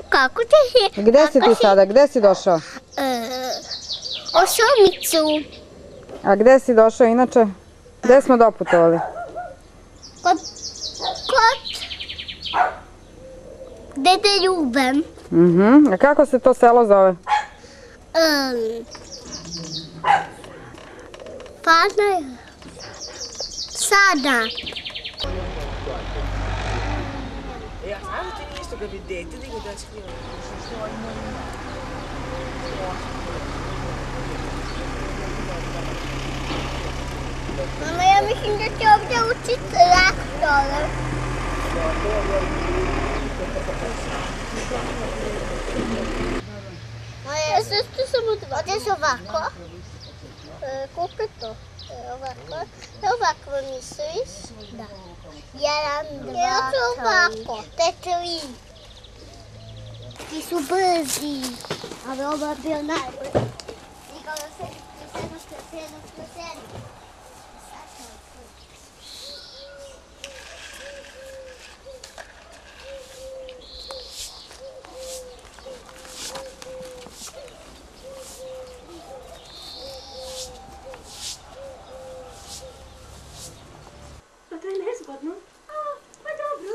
Kako će se... Gde si ti sada? Gde si došao? O šumicu. A gde si došao inače? Gde smo doputovali? Kod Dede Ljube. A kako se to selo zove? Sada. Ja znam ti nisto kad bi dete nego da skriva. Mama, ja mislim da će ovdje učiti traktor. Moja sestra samo dva. Ovdje se ovako. Kupi to. Ovako. Ovako misliš? Da. 1, 2, 3. Ja ću ovako. Te 3. Ti su brzi. Ali ovo je bio najbolji. Nikada se To je nezgodno. Pa dobro.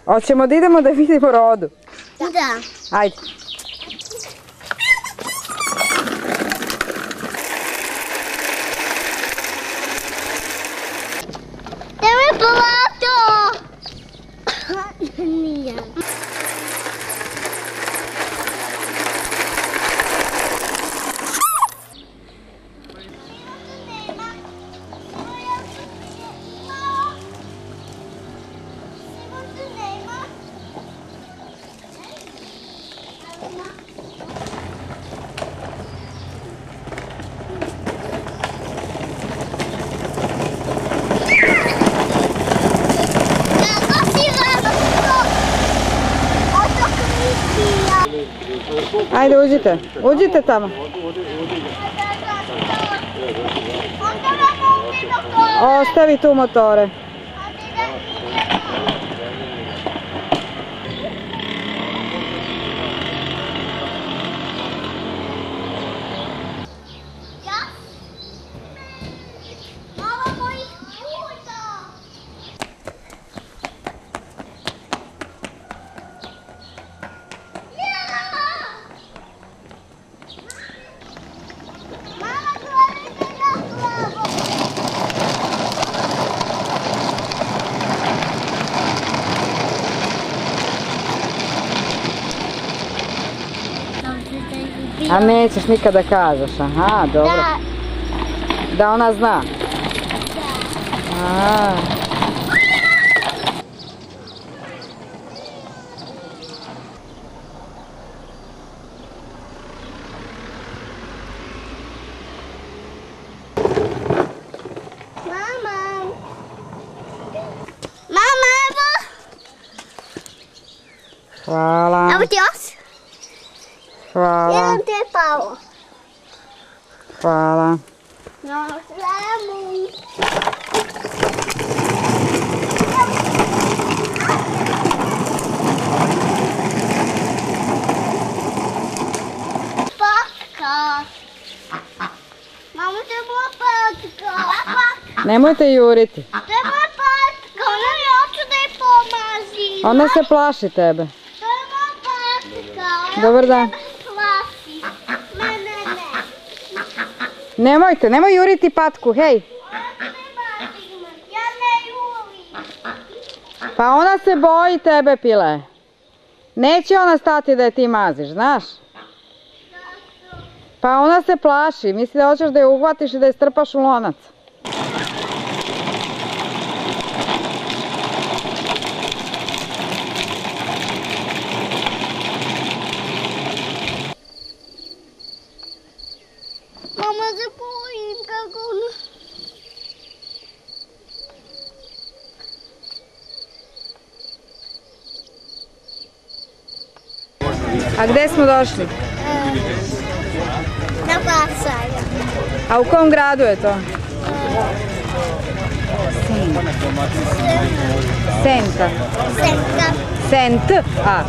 Hoćemo da idemo da vidimo rodu. Da. Ajde. Nemoj plato! Nije. Ajde, uđite. Uđite tamo. Ostavi tu motore. A nećeš nikada kažeš, aha, dobro. Da ona zna? Da. Mama, evo! Hvala. Evo ti os. Hvala. Jedan ti je pao. Hvala. Na svemu. Patka. Mama, to je bila patka. Nemojte juriti. To je moja patka, ona mi hoće da je pomazi. Ona se plaši tebe. To je moja patka, Dobar dan. plaši. Ne. Nemoj juriti patku, hej. Ja ne jurim. Pa ona se boji tebe, Pile. Neće ona stati da je ti maziš, znaš? Pa ona se plaši, misli da hoćeš da je uhvatiš i da je strpaš u lonac. Mama se bojim kako ona... A gde smo došli? Na glasanje. A u kom gradu je to? Senta. Sent. A.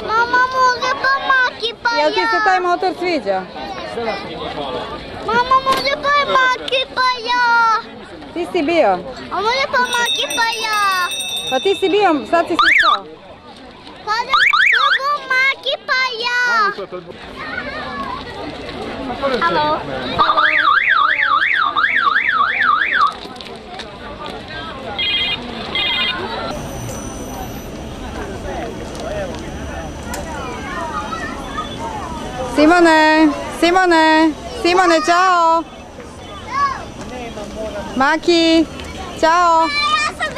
Mama može pomaki pa ja. Jel ti se taj motor sviđa? Mama može pomaki pa ja. Ti si bio? A može pomaki pa ja. Pa ti si bio, sad si stao. Kada pomaki pa ja. Halo. Simone, ciao! Maki, ciao! Ja sam